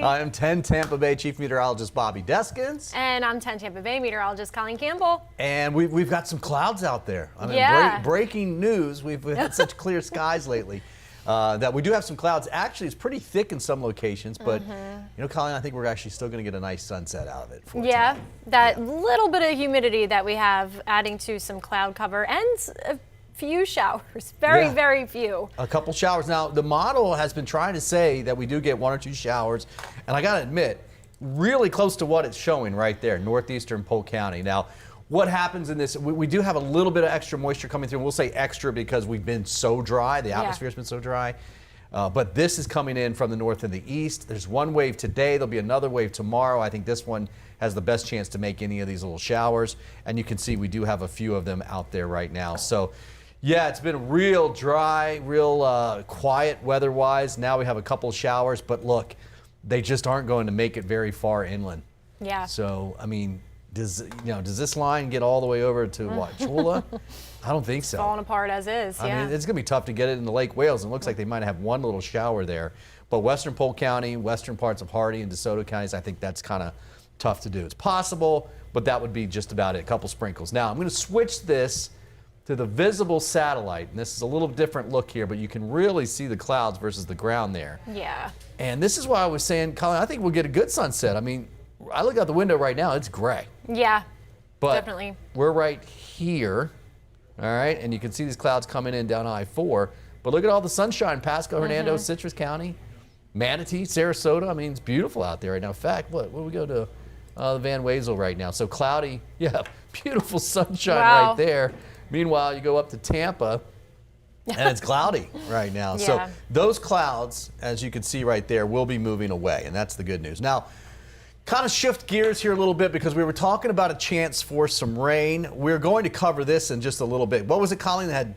I'm 10 Tampa Bay Chief Meteorologist Bobby Deskins. And I'm 10 Tampa Bay Meteorologist Colleen Campbell. And we've got some clouds out there. I mean, yeah. breaking news. We've had such clear skies lately that we do have some clouds. Actually, it's pretty thick in some locations, but you know, Colleen, I think we're actually still going to get a nice sunset out of it. Yeah, that little bit of humidity that we have adding to some cloud cover and a few showers, very few. A couple showers. Now, the model has been trying to say that we do get 1 or 2 showers, and I got to admit, really close to what it's showing right there, northeastern Polk County. Now, what happens in this, we do have a little bit of extra moisture coming through. We'll say extra because we've been so dry, the atmosphere's been so dry. But this is coming in from the north and the east. There's one wave today, there'll be another wave tomorrow. I think this one has the best chance to make any of these little showers, and you can see we do have a few of them out there right now. So, yeah, it's been real dry, real quiet weather-wise. Now we have a couple showers, but look, they just aren't going to make it very far inland. Yeah. So, I mean, does this line get all the way over to what, Chula? I don't think so. Falling apart as is, I mean, it's going to be tough to get it into Lake Wales. It looks like they might have one little shower there. But western Polk County, western parts of Hardee and DeSoto counties, I think that's kind of tough to do. It's possible, but that would be just about it, a couple sprinkles. Now, I'm going to switch this to the visible satellite, and this is a little different look here, but you can really see the clouds versus the ground there. Yeah. And this is why I was saying, Colin, I think we'll get a good sunset. I mean, I look out the window right now, it's gray. Yeah, but definitely. We're right here, all right, and you can see these clouds coming in down I-4, but look at all the sunshine, Pasco, Hernando, Citrus County, Manatee, Sarasota. I mean, it's beautiful out there right now. In fact, what we go to the Van Wezel right now. So cloudy, yeah, beautiful sunshine right there. Meanwhile, you go up to Tampa, and it's cloudy right now. Yeah. So those clouds, as you can see right there, will be moving away, and that's the good news. Now, kind of shift gears here a little bit because we were talking about a chance for some rain. We're going to cover this in just a little bit. What was it, Colleen, that had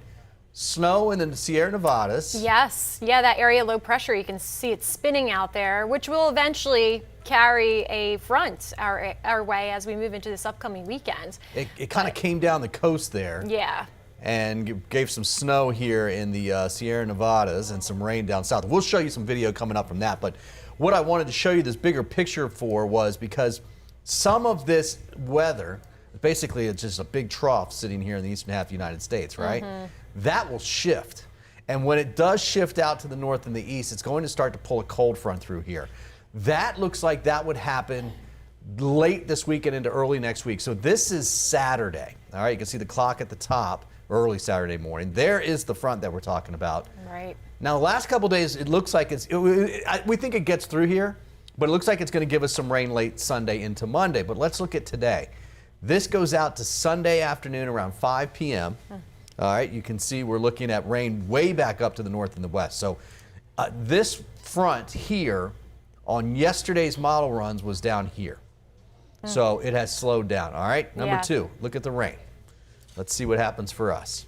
snow in the Sierra Nevadas? Yes. Yeah, that area low pressure, you can see it spinning out there, which will eventually carry a front our way as we move into this upcoming weekend. It kind of came down the coast there. Yeah. And gave some snow here in the Sierra Nevadas and some rain down south. We'll show you some video coming up from that. But what I wanted to show you this bigger picture for was because some of this weather, basically it's just a big trough sitting here in the eastern half of the United States, right? That will shift. And when it does shift out to the north and the east, it's going to start to pull a cold front through here. That looks like that would happen late this weekend into early next week. So this is Saturday. All right, you can see the clock at the top, early Saturday morning. There is the front that we're talking about. Right. Now, the last couple days, it looks like we think it gets through here, but it looks like it's going to give us some rain late Sunday into Monday. But let's look at today. This goes out to Sunday afternoon around 5 p.m. All right, you can see we're looking at rain way back up to the north and the west. So this front here on yesterday's model runs was down here. So it has slowed down, all right? Number 2, look at the rain. Let's see what happens for us.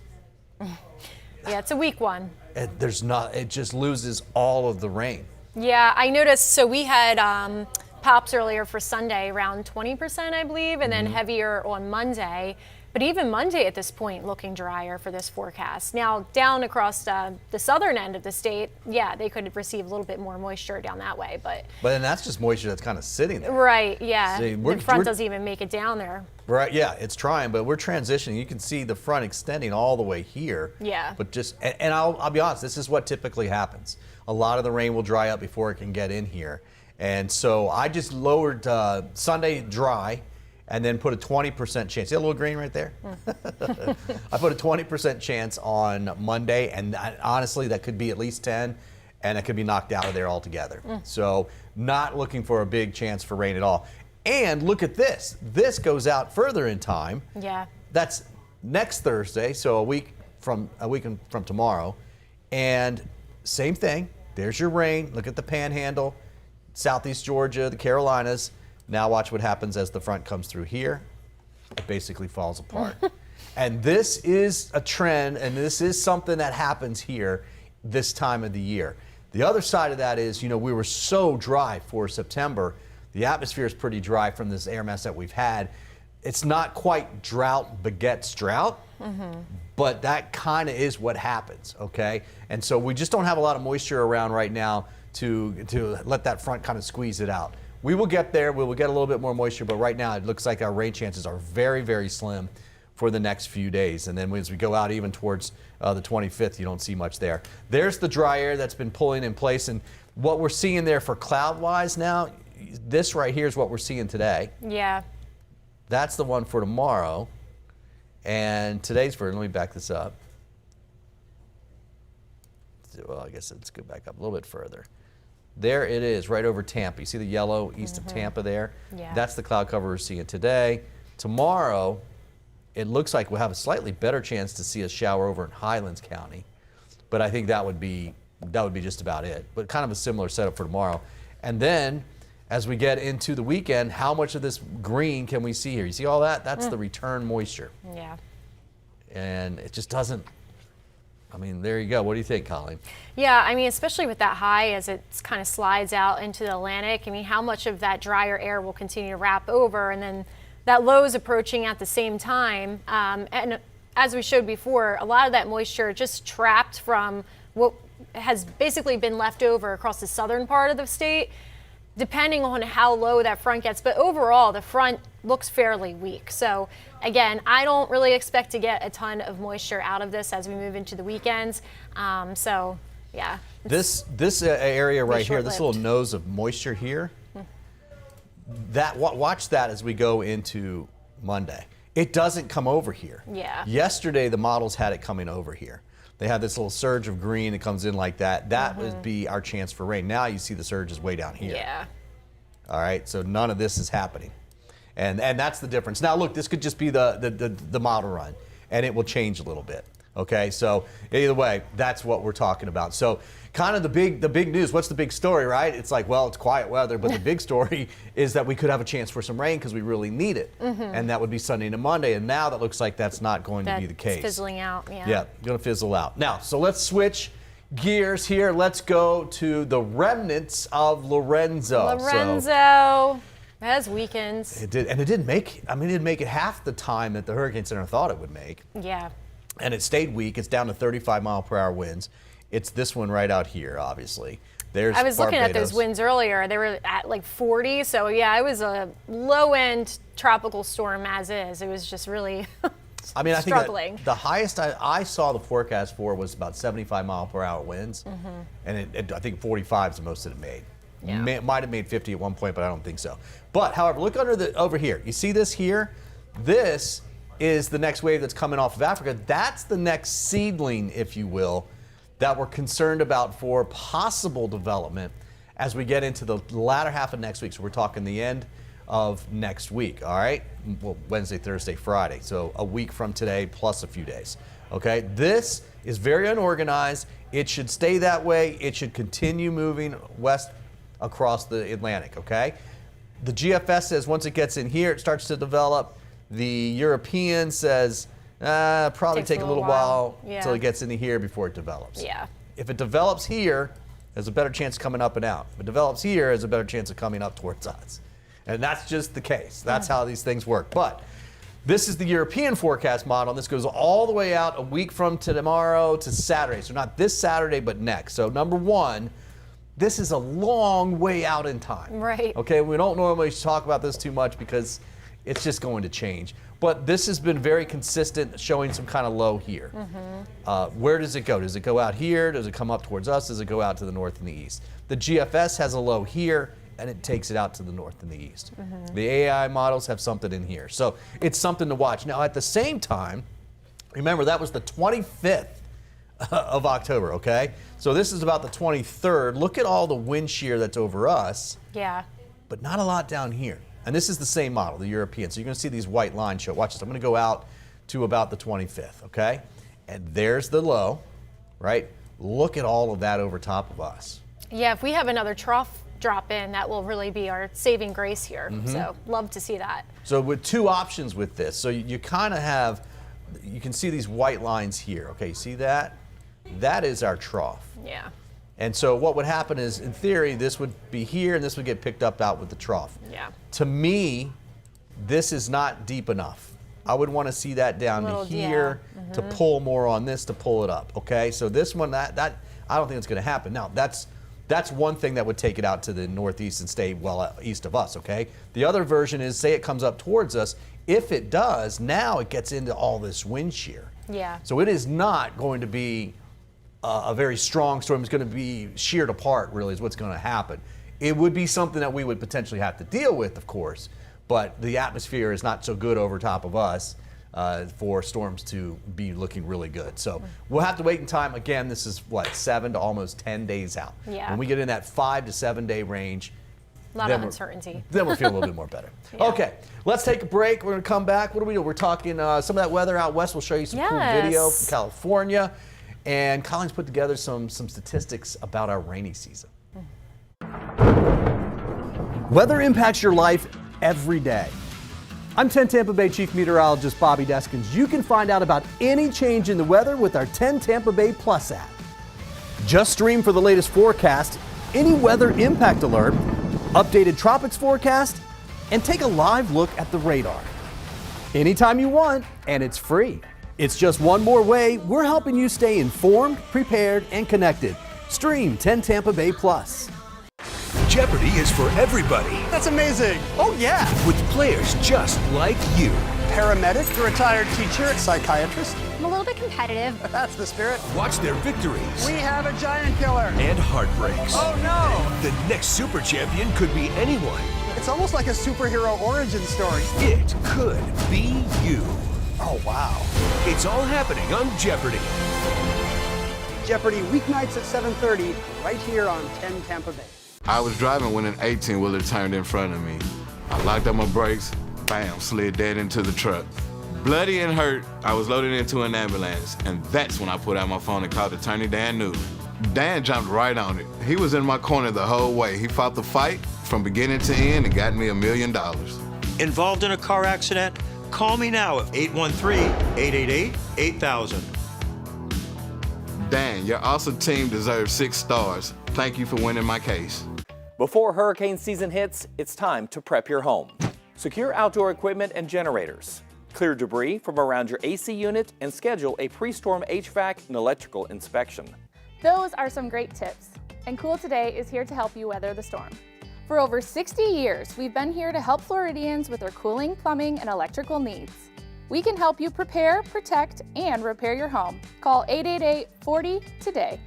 Yeah, it's a weak one. It just loses all of the rain. Yeah, I noticed, so we had pops earlier for Sunday, around 20%, I believe, and then heavier on Monday. But even Monday at this point looking drier for this forecast. Now, down across the southern end of the state, yeah, they could receive a little bit more moisture down that way. But then that's just moisture that's kind of sitting there. Right, yeah. See, the front doesn't even make it down there. Right, yeah, it's trying, but we're transitioning. You can see the front extending all the way here. Yeah. But and I'll be honest, this is what typically happens. A lot of the rain will dry up before it can get in here. And so I just lowered Sunday dry, and then put a 20% chance. See a little green right there? I put a 20% chance on Monday, and honestly, that could be at least 10, and it could be knocked out of there altogether. So not looking for a big chance for rain at all. And look at this. This goes out further in time. Yeah. That's next Thursday, so a week from tomorrow. And same thing. There's your rain. Look at the Panhandle, Southeast Georgia, the Carolinas. Now watch what happens as the front comes through here. It basically falls apart. And this is a trend, and this is something that happens here this time of the year. The other side of that is, we were so dry for September. The atmosphere is pretty dry from this air mass that we've had. It's not quite drought begets drought, but that kind of is what happens, okay? And so we just don't have a lot of moisture around right now to let that front kind of squeeze it out. We will get there. We will get a little bit more moisture, but right now it looks like our rain chances are very, very slim for the next few days. And then as we go out even towards the 25th, you don't see much there. There's the dry air that's been pulling in place. And what we're seeing there for cloud-wise now, this right here is what we're seeing today. Yeah. That's the one for tomorrow. And today's version, let me back this up. Well, I guess let's go back up a little bit further. There it is, right over Tampa. You see the yellow east of Tampa there? Yeah. That's the cloud cover we're seeing today. Tomorrow, it looks like we'll have a slightly better chance to see a shower over in Highlands County. But I think that would be just about it. But kind of a similar setup for tomorrow. And then, as we get into the weekend, how much of this green can we see here? You see all that? That's the return moisture. Yeah. And it just doesn't, I mean, there you go. What do you think, Colleen? Yeah, I mean, especially with that high as it kind of slides out into the Atlantic, I mean, how much of that drier air will continue to wrap over, and then that low is approaching at the same time. And as we showed before, a lot of that moisture just trapped from what has basically been left over across the southern part of the state, depending on how low that front gets. But overall, the front looks fairly weak. So again, I don't really expect to get a ton of moisture out of this as we move into the weekends. So yeah. This area right here, this little short-lived. nose of moisture here, watch that as we go into Monday. It doesn't come over here. Yeah. Yesterday, the models had it coming over here. They had this little surge of green that comes in like that. That would be our chance for rain. Now you see the surge is way down here. Yeah. All right, so none of this is happening. And that's the difference. Now look, this could just be the model run, and it will change a little bit. Okay, so either way, that's what we're talking about. So kind of the big news, what's the big story, right? It's like, well, it's quiet weather, but the big story is that we could have a chance for some rain because we really need it. And that would be Sunday to Monday, and now that looks like that's not going to be the case. Fizzling out, yeah. Yeah, going to fizzle out. Now, so let's switch gears here. Let's go to the remnants of Lorenzo. Lorenzo has weekends. It did, and it didn't make it half the time that the Hurricane Center thought it would make. Yeah. And it stayed weak. It's down to 35-mile-per-hour winds. It's this one right out here, obviously. There's I was looking at Barbados. those winds earlier. They were at like 40. So yeah, it was a low-end tropical storm as is. It was just really I mean, I struggling. think that the highest I saw the forecast for was about 75-mile-per-hour winds, and I think 45 is the most that it made. Yeah. Might have made 50 at one point, but I don't think so. But however, look over here. You see this here? This is the next wave that's coming off of Africa. That's the next seedling, if you will, that we're concerned about for possible development as we get into the latter half of next week. So we're talking the end of next week, all right? Well, Wednesday, Thursday, Friday. So a week from today plus a few days, okay? This is very unorganized. It should stay that way. It should continue moving west across the Atlantic, okay? The GFS says once it gets in here, it starts to develop. The European says probably Takes take a little while Yeah. until it gets into here before it develops. Yeah. If it develops here, there's a better chance of coming up and out. If it develops here, there's a better chance of coming up towards us. And that's just the case. That's how these things work. But this is the European forecast model, and this goes all the way out a week from tomorrow to Saturday. So not this Saturday, but next. So number one, this is a long way out in time. Right. Okay, we don't normally talk about this too much because it's just going to change. But this has been very consistent, showing some kind of low here. Where does it go? Does it go out here? Does it come up towards us? Does it go out to the north and the east? The GFS has a low here, and it takes it out to the north and the east. The AI models have something in here. So it's something to watch. Now, at the same time, remember, that was the 25th of October, okay? So this is about the 23rd. Look at all the wind shear that's over us, Yeah. but not a lot down here. And this is the same model, the European. So you're going to see these white lines show. Watch this. I'm going to go out to about the 25th, okay? And there's the low, right? Look at all of that over top of us. Yeah, if we have another trough drop in, that will really be our saving grace here. So love to see that. So with two options with this. So you kind of have, you can see these white lines here. Okay, you see that? That is our trough. Yeah. And so what would happen is, in theory, this would be here and this would get picked up out with the trough. Yeah. To me, this is not deep enough. I would want to see that down to here to pull more on this to pull it up. Okay, so this one, that I don't think it's going to happen. Now that's That's one thing that would take it out to the northeast and stay well east of us, okay? The other version is, say it comes up towards us. If it does, now it gets into all this wind shear. Yeah. So it is not going to be a very strong storm. It's going to be sheared apart, really, is what's going to happen. It would be something that we would potentially have to deal with, of course, but the atmosphere is not so good over top of us for storms to be looking really good. So we'll have to wait in time. Again, this is what, 7 to almost 10 days out. Yeah. When we get in that 5 to 7 day range, A lot of uncertainty. then we'll feel a little bit more better. Yeah. Okay, let's take a break. We're going to come back. What do we do? We're talking some of that weather out west. We'll show you some cool video from California. And Colleen's put together some statistics about our rainy season. Weather impacts your life every day. I'm 10 Tampa Bay Chief Meteorologist Bobby Deskins. You can find out about any change in the weather with our 10 Tampa Bay Plus app. Just stream for the latest forecast, any weather impact alert, updated tropics forecast, and take a live look at the radar. Anytime you want, and it's free. It's just one more way we're helping you stay informed, prepared, and connected. Stream 10 Tampa Bay Plus. Jeopardy is for everybody. That's amazing. Oh, yeah. With players just like you. Paramedic, a retired teacher, psychiatrist. I'm a little bit competitive. That's the spirit. Watch their victories. We have a giant killer. And heartbreaks. Oh, no. The next super champion could be anyone. It's almost like a superhero origin story. It could be you. Oh, wow. It's all happening on Jeopardy. Jeopardy weeknights at 7:30 right here on 10 Tampa Bay. I was driving when an 18-wheeler turned in front of me. I locked up my brakes, bam, slid dead into the truck. Bloody and hurt, I was loaded into an ambulance, and that's when I put out my phone and called attorney Dan Newton. Dan jumped right on it. He was in my corner the whole way. He fought the fight from beginning to end and got me $1 million. Involved in a car accident? Call me now at 813-888-8000. Dan, your awesome team deserves 6 stars. Thank you for winning my case. Before hurricane season hits, it's time to prep your home. Secure outdoor equipment and generators. Clear debris from around your AC unit and schedule a pre-storm HVAC and electrical inspection. Those are some great tips. And Cool Today is here to help you weather the storm. For over 60 years, we've been here to help Floridians with their cooling, plumbing, and electrical needs. We can help you prepare, protect, and repair your home. Call 888-40-TODAY.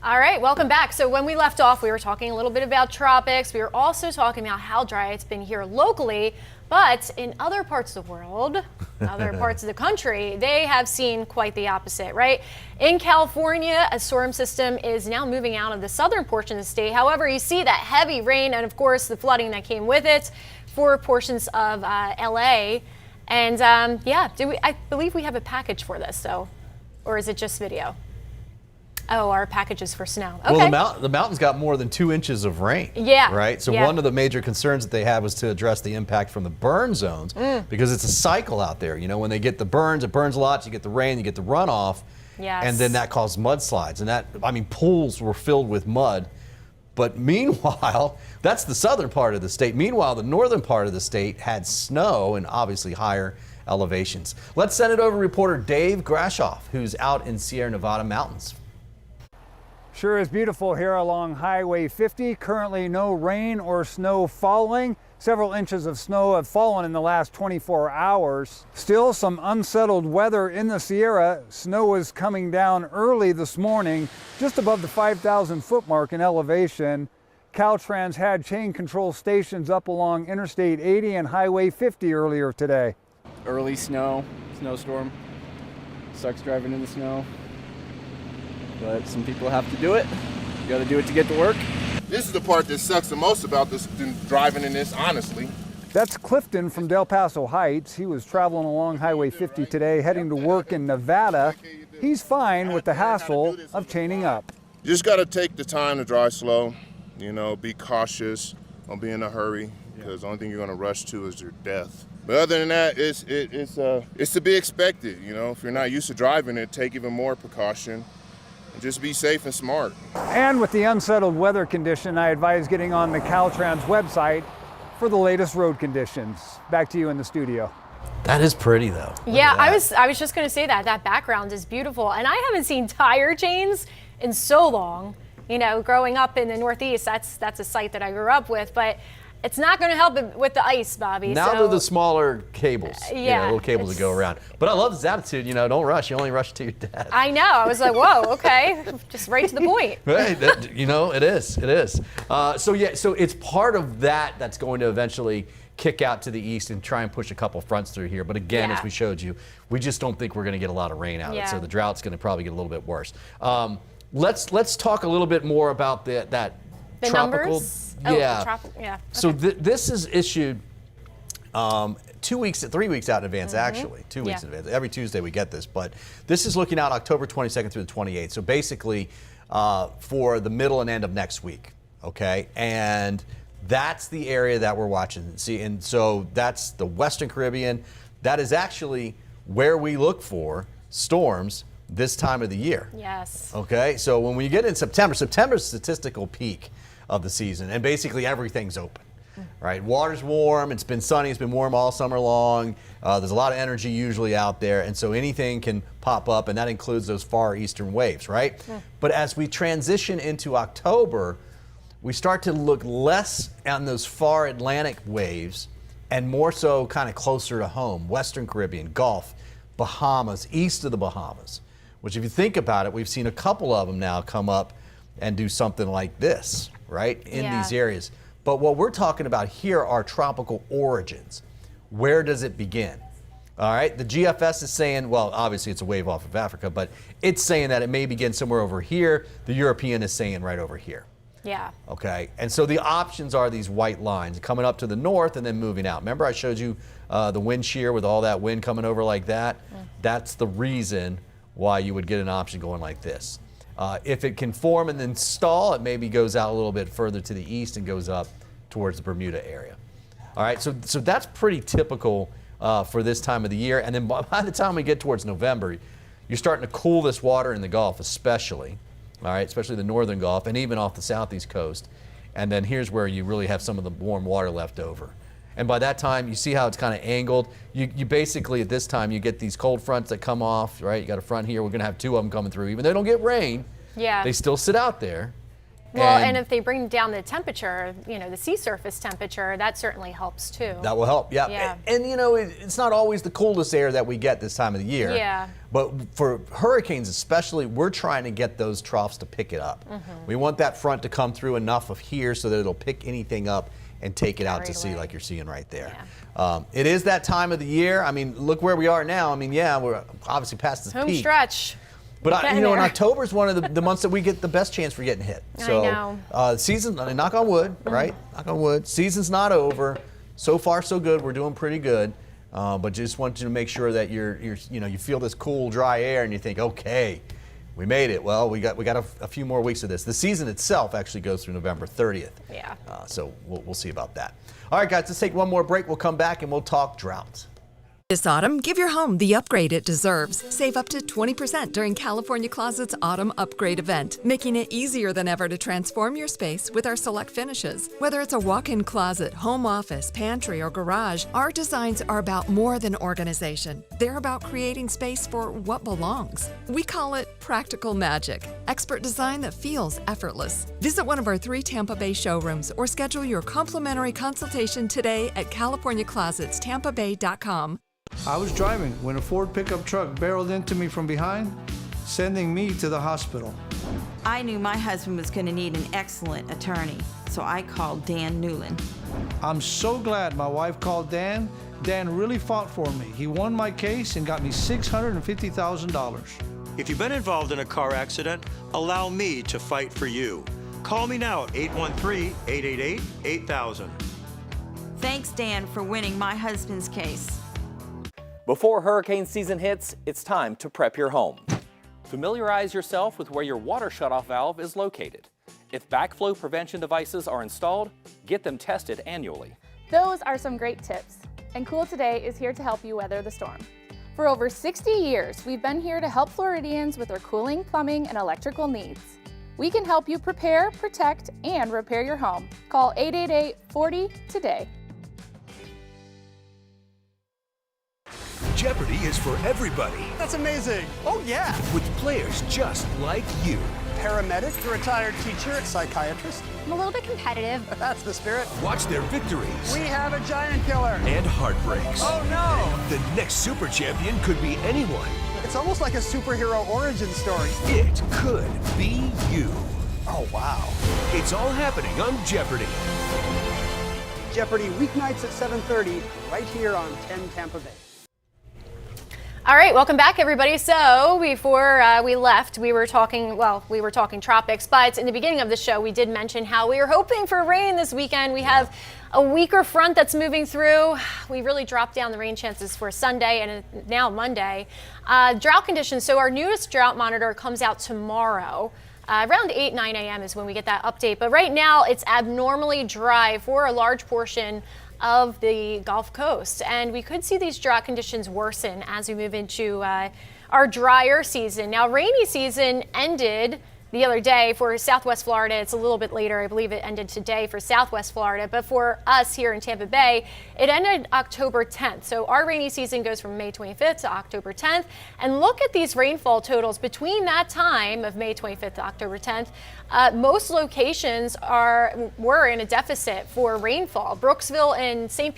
All right, welcome back. So when we left off, we were talking a little bit about tropics. We were also talking about how dry it's been here locally, but in other parts of the world, other parts of the country, they have seen quite the opposite, right? In California, a storm system is now moving out of the southern portion of the state. However, you see that heavy rain and, of course, the flooding that came with it for portions of LA. And yeah, I believe we have a package for this, so, or is it just video? Oh, our packages for snow. Okay. Well, the mountains got more than 2 inches of rain. Yeah. Right? So one of the major concerns that they had was to address the impact from the burn zones because it's a cycle out there. You know, when they get the burns, it burns a lot, you get the rain, you get the runoff, and then that caused mudslides. And that, I mean, pools were filled with mud. But meanwhile, that's the southern part of the state. Meanwhile, the northern part of the state had snow and obviously higher elevations. Let's send it over to reporter Dave Grashoff, who's out in Sierra Nevada mountains. Sure is beautiful here along Highway 50. Currently no rain or snow falling. Several inches of snow have fallen in the last 24 hours. Still some unsettled weather in the Sierra. Snow is coming down early this morning, just above the 5,000 foot mark in elevation. Caltrans had chain control stations up along Interstate 80 and Highway 50 earlier today. Early snowstorm. Sucks driving in the snow. But some people have to do it. You gotta do it to get to work. This is the part that sucks the most about this driving in this, honestly. That's Clifton from Del Paso Heights. He was traveling along Highway 50 today, heading to work in Nevada. He's fine with the hassle of chaining up. You just gotta take the time to drive slow, you know, be cautious, don't be in a hurry, because the only thing you're gonna rush to is your death. But other than that, it's to be expected, you know. If you're not used to driving it, take even more precaution. Just be safe and smart. And with the unsettled weather condition, I advise getting on the Caltrans website for the latest road conditions. Back to you in the studio. That is pretty though. Look Yeah, at that. I was just going to say that background is beautiful, and I haven't seen tire chains in so long. You know, growing up in the Northeast, that's a site that I grew up with, but it's not going to help it with the ice, Bobby. Now so, they're the smaller cables, yeah, little cables that go around. But I love this attitude, don't rush. You only rush to your death. I know. I was like, whoa, okay, just right to the point. Right, it is. So it's part of that's going to eventually kick out to the east and try and push a couple fronts through here. But again, as we showed you, we just don't think we're going to get a lot of rain out of it. So the drought's going to probably get a little bit worse. Let's talk a little bit more about the tropical. Numbers? Yeah. Okay. So this is issued 3 weeks out in advance, actually. 2 weeks in advance. Every Tuesday we get this, but this is looking out October 22nd through the 28th. So basically for the middle and end of next week, okay? And that's the area that we're watching. See, and so that's the Western Caribbean. That is actually where we look for storms this time of the year. Yes. Okay, so when we get in September's statistical peak of the season, and basically everything's open. Right, water's warm, it's been sunny, it's been warm all summer long. There's a lot of energy usually out there, and so anything can pop up, and that includes those far eastern waves, right? But as we transition into October, we start to look less on those far Atlantic waves and more so kind of closer to home, Western Caribbean, Gulf, Bahamas, east of the Bahamas, which if you think about it, we've seen a couple of them now come up and do something like this, right, in these areas. But what we're talking about here are tropical origins. Where does it begin? All right, the GFS is saying, well, obviously it's a wave off of Africa, but it's saying that it may begin somewhere over here. The European is saying right over here. Yeah. Okay, and so the options are these white lines coming up to the north and then moving out. Remember I showed you the wind shear with all that wind coming over like that? That's the reason why you would get an option going like this. If it can form and then stall, it maybe goes out a little bit further to the east and goes up towards the Bermuda area. All right, so that's pretty typical for this time of the year. And then by the time we get towards November, you're starting to cool this water in the Gulf especially, all right, especially the northern Gulf and even off the southeast coast. And then here's where you really have some of the warm water left over. And by that time, you see how it's kind of angled. You basically, at this time, you get these cold fronts that come off, right? You got a front here. We're going to have two of them coming through. Even though they don't get rain, they still sit out there. Well, and if they bring down the temperature, the sea surface temperature, that certainly helps too. That will help, yeah. And it's not always the coolest air that we get this time of the year. Yeah. But for hurricanes especially, we're trying to get those troughs to pick it up. We want that front to come through enough of here so that it'll pick anything up and take it out to sea like you're seeing right there. It is that time of the year. I mean, look where we are now. I mean, we're obviously past this home peak. stretch. But in October is one of the months that we get the best chance for getting hit. So season, knock on wood, right? Knock on wood. Season's not over. So far, so good. We're doing pretty good. But just want you to make sure that you feel this cool, dry air, and you think, okay, we made it. Well, we got a few more weeks of this. The season itself actually goes through November 30th. Yeah. So we'll see about that. All right, guys, let's take one more break. We'll come back and we'll talk drought. This autumn, give your home the upgrade it deserves. Save up to 20% during California Closet's Autumn Upgrade event, making it easier than ever to transform your space with our select finishes. Whether it's a walk-in closet, home office, pantry, or garage, our designs are about more than organization. They're about creating space for what belongs. We call it practical magic, expert design that feels effortless. Visit one of our 3 Tampa Bay showrooms or schedule your complimentary consultation today at CaliforniaClosetsTampaBay.com. I was driving when a Ford pickup truck barreled into me from behind, sending me to the hospital. I knew my husband was going to need an excellent attorney, so I called Dan Newland. I'm so glad my wife called Dan. Dan really fought for me. He won my case and got me $650,000. If you've been involved in a car accident, allow me to fight for you. Call me now at 813-888-8000. Thanks, Dan, for winning my husband's case. Before hurricane season hits, it's time to prep your home. Familiarize yourself with where your water shutoff valve is located. If backflow prevention devices are installed, get them tested annually. Those are some great tips. And Cool Today is here to help you weather the storm. For over 60 years, we've been here to help Floridians with their cooling, plumbing, and electrical needs. We can help you prepare, protect, and repair your home. Call 888-40 today. Jeopardy is for everybody. That's amazing. Oh, yeah. With players just like you. Paramedic, a retired teacher, psychiatrist. I'm a little bit competitive. That's the spirit. Watch their victories. We have a giant killer. And heartbreaks. Oh, no. The next super champion could be anyone. It's almost like a superhero origin story. It could be you. Oh, wow. It's all happening on Jeopardy. Jeopardy weeknights at 7:30, right here on 10 Tampa Bay. All right, welcome back, everybody. So before we left, we were talking tropics, but in the beginning of the show, we did mention how we are hoping for rain this weekend. We have a weaker front that's moving through. We really dropped down the rain chances for Sunday and now Monday. Drought conditions. So our newest drought monitor comes out tomorrow. Around 8, 9 a.m. is when we get that update. But right now, it's abnormally dry for a large portion of the Gulf Coast. And we could see these drought conditions worsen as we move into our drier season. Now, rainy season ended the other day for Southwest Florida. It's a little bit later. I believe it ended today for Southwest Florida. But for us here in Tampa Bay, it ended October 10th. So our rainy season goes from May 25th to October 10th. And look at these rainfall totals between that time of May 25th to October 10th. Most locations were in a deficit for rainfall. Brooksville and St.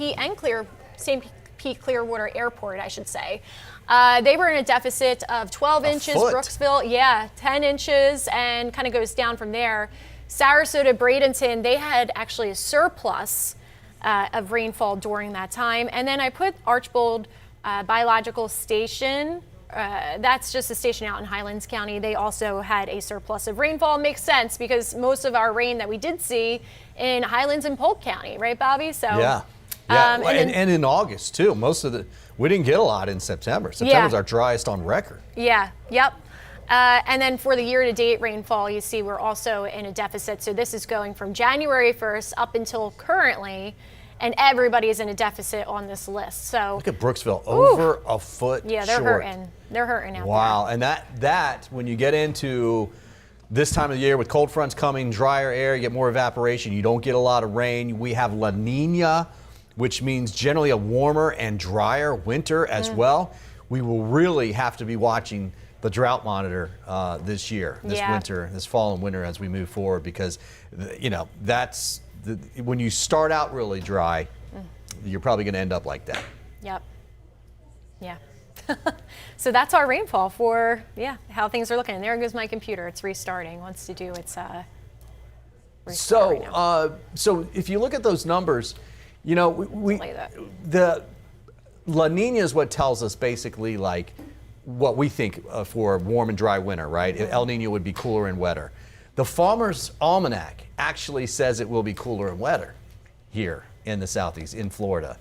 Pete Clearwater Airport, I should say. They were in a deficit of 12 inches. Foot. Brooksville, 10 inches, and kind of goes down from there. Sarasota, Bradenton, they had actually a surplus of rainfall during that time. And then I put Archbold Biological Station. That's just a station out in Highlands County. They also had a surplus of rainfall. Makes sense because most of our rain that we did see in Highlands and Polk County, right, Bobby? So yeah. And in August too. We didn't get a lot in September. September's our driest on record. Yeah, yep. And then for the year-to-date rainfall, you see we're also in a deficit. So this is going from January 1st up until currently, and everybody is in a deficit on this list. So look at Brooksville, over a foot Yeah, they're short. hurting. They're hurting out there. Wow, and that when you get into this time of the year with cold fronts coming, drier air, you get more evaporation, you don't get a lot of rain. We have La Nina, which means generally a warmer and drier winter as well. We will really have to be watching the drought monitor this year, this winter, this fall and winter as we move forward, because that's when you start out really dry, you're probably going to end up like that. Yep. Yeah. So that's our rainfall for how things are looking. And there goes my computer. It's restarting. Wants to do its restart right now. So if you look at those numbers, the La Nina is what tells us basically like what we think for a warm and dry winter, right? El Nino would be cooler and wetter. The Farmer's Almanac actually says it will be cooler and wetter here in the Southeast, in Florida.